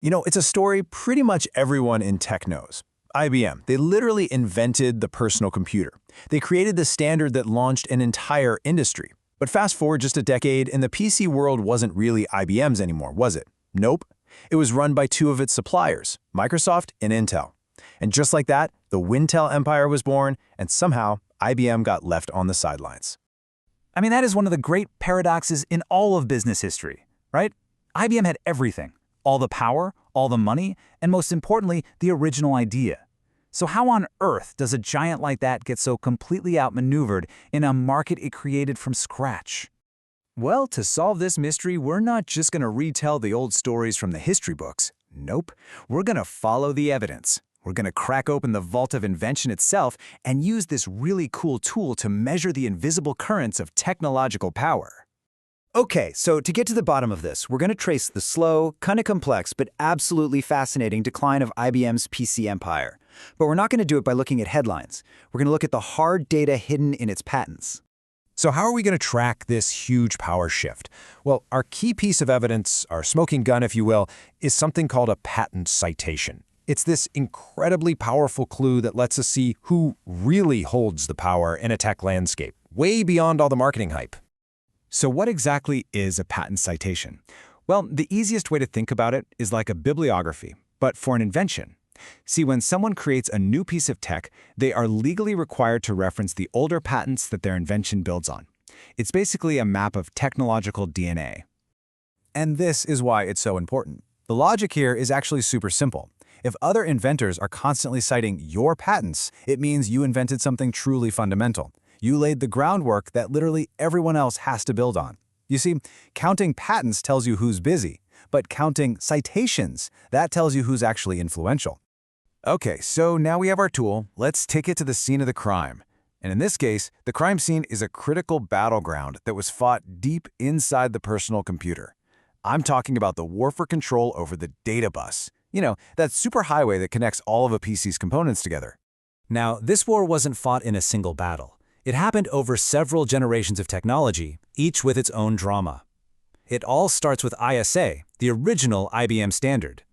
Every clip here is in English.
It's a story pretty much everyone in tech knows. IBM, they literally invented the personal computer. They created the standard that launched an entire industry. But fast forward just a decade, and the PC world wasn't really IBM's anymore, was it? Nope. It was run by two of its suppliers, Microsoft and Intel. And just like that, the Wintel empire was born, and somehow IBM got left on the sidelines. I mean, that is one of the great paradoxes in all of business history, right? IBM had everything. All the power, all the money, and most importantly, the original idea. So how on earth does a giant like that get so completely outmaneuvered in a market it created from scratch? Well, to solve this mystery, we're not just going to retell the old stories from the history books. Nope. We're going to follow the evidence. We're going to crack open the vault of invention itself and use this really cool tool to measure the invisible currents of technological power. Okay, so to get to the bottom of this, we're going to trace the slow, kind of complex, but absolutely fascinating decline of IBM's PC empire. But we're not going to do it by looking at headlines. We're going to look at the hard data hidden in its patents. So how are we going to track this huge power shift? Well, our key piece of evidence, our smoking gun, if you will, is something called a patent citation. It's this incredibly powerful clue that lets us see who really holds the power in a tech landscape, way beyond all the marketing hype. So what exactly is a patent citation? Well, the easiest way to think about it is like a bibliography, but for an invention. See, when someone creates a new piece of tech, they are legally required to reference the older patents that their invention builds on. It's basically a map of technological DNA. And this is why it's so important. The logic here is actually super simple. If other inventors are constantly citing your patents, it means you invented something truly fundamental. You laid the groundwork that literally everyone else has to build on. You see, counting patents tells you who's busy, but counting citations, that tells you who's actually influential. Okay, so now we have our tool. Let's take it to the scene of the crime. And in this case, the crime scene is a critical battleground that was fought deep inside the personal computer. I'm talking about the war for control over the data bus. That superhighway that connects all of a PC's components together. Now, this war wasn't fought in a single battle. It happened over several generations of technology, each with its own drama. It all starts with ISA, the original IBM standard.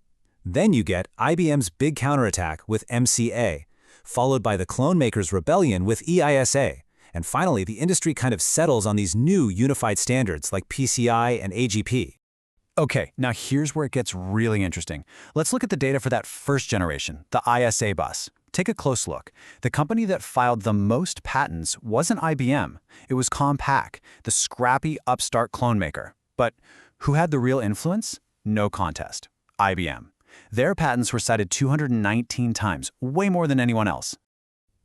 Then you get IBM's big counterattack with MCA, followed by the clone makers' rebellion with EISA, and finally the industry kind of settles on these new unified standards like PCI and AGP. Okay, now here's where it gets really interesting. Let's look at the data for that first generation, the ISA bus. Take a close look. The company that filed the most patents wasn't IBM. It was Compaq, the scrappy upstart clone maker. But who had the real influence? No contest. IBM. Their patents were cited 219 times, way more than anyone else.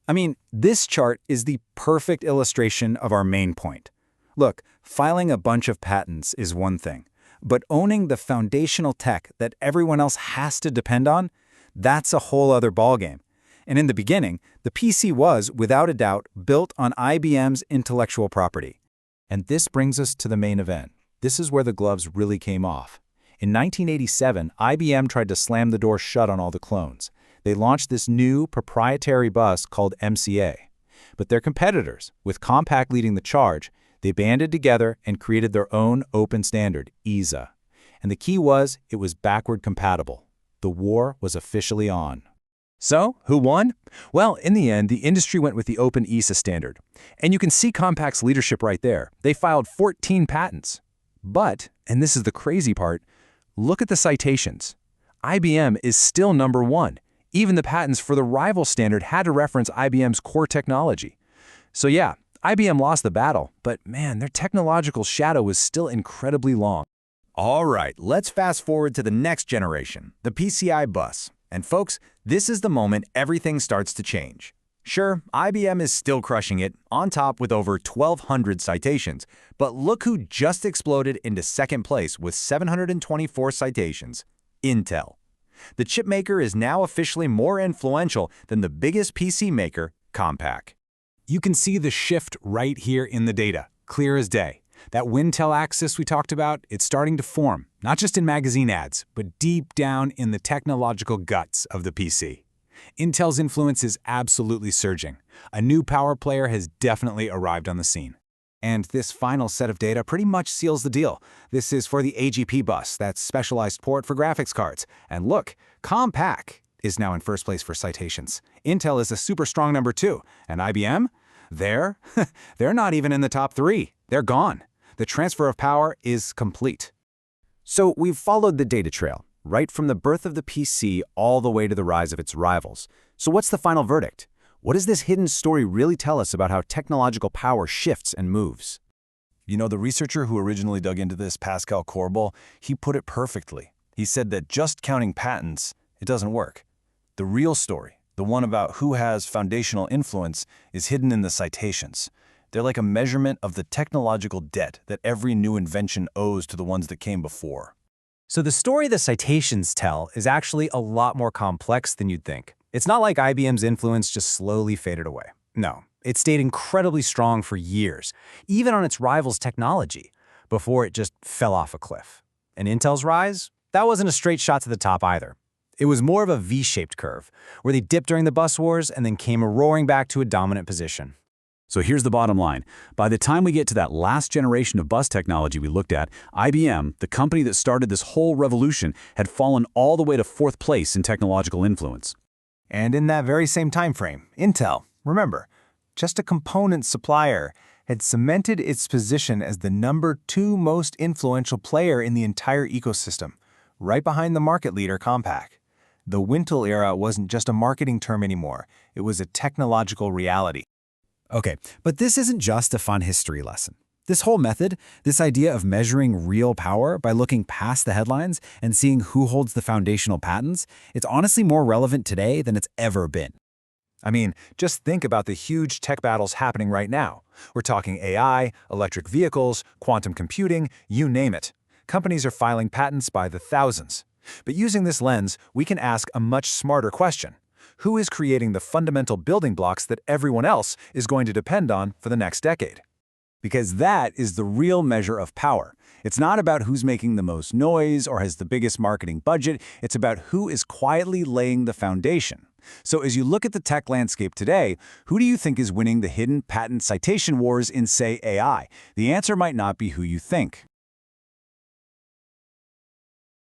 I mean, this chart is the perfect illustration of our main point. Look, filing a bunch of patents is one thing, but owning the foundational tech that everyone else has to depend on, that's a whole other ballgame. And in the beginning, the PC was, without a doubt, built on IBM's intellectual property. And this brings us to the main event. This is where the gloves really came off. In 1987, IBM tried to slam the door shut on all the clones. They launched this new proprietary bus called MCA. But their competitors, with Compaq leading the charge, they banded together and created their own open standard, ISA. And the key was, it was backward compatible. The war was officially on. So, who won? Well, in the end, the industry went with the open ISA standard. And you can see Compaq's leadership right there. They filed 14 patents. But, and this is the crazy part, look at the citations. IBM is still number one. Even the patents for the rival standard had to reference IBM's core technology. So yeah, IBM lost the battle, but man, their technological shadow was still incredibly long. All right, let's fast forward to the next generation, the PCI bus. And folks, this is the moment everything starts to change. Sure, IBM is still crushing it, on top with over 1,200 citations, but look who just exploded into second place with 724 citations, Intel. The chip maker is now officially more influential than the biggest PC maker, Compaq. You can see the shift right here in the data, clear as day. That Wintel axis we talked about, it's starting to form, not just in magazine ads, but deep down in the technological guts of the PC. Intel's influence is absolutely surging. A new power player has definitely arrived on the scene. And this final set of data pretty much seals the deal. This is for the AGP bus, that specialized port for graphics cards. And look, Compaq is now in first place for citations. Intel is a super strong number 2. And IBM? They're not even in the top 3. They're gone. The transfer of power is complete. So we've followed the data trail, right from the birth of the PC all the way to the rise of its rivals. So what's the final verdict? What does this hidden story really tell us about how technological power shifts and moves? You know, the researcher who originally dug into this, Pascal Corbel, he put it perfectly. He said that just counting patents, it doesn't work. The real story, the one about who has foundational influence, is hidden in the citations. They're like a measurement of the technological debt that every new invention owes to the ones that came before. So the story the citations tell is actually a lot more complex than you'd think. It's not like IBM's influence just slowly faded away. No, it stayed incredibly strong for years, even on its rivals' technology, before it just fell off a cliff. And Intel's rise? That wasn't a straight shot to the top either. It was more of a V-shaped curve, where they dipped during the bus wars and then came roaring back to a dominant position. So here's the bottom line. By the time we get to that last generation of bus technology we looked at, IBM, the company that started this whole revolution, had fallen all the way to 4th place in technological influence. And in that very same time frame, Intel, remember, just a component supplier, had cemented its position as the number 2 most influential player in the entire ecosystem, right behind the market leader Compaq. The Wintel era wasn't just a marketing term anymore, it was a technological reality. Okay, but this isn't just a fun history lesson. This whole method, this idea of measuring real power by looking past the headlines and seeing who holds the foundational patents, it's honestly more relevant today than it's ever been. I mean, just think about the huge tech battles happening right now. We're talking AI, electric vehicles, quantum computing, you name it. Companies are filing patents by the thousands. But using this lens, we can ask a much smarter question. Who is creating the fundamental building blocks that everyone else is going to depend on for the next decade? Because that is the real measure of power. It's not about who's making the most noise or has the biggest marketing budget. It's about who is quietly laying the foundation. So as you look at the tech landscape today, who do you think is winning the hidden patent citation wars in, say, AI? The answer might not be who you think.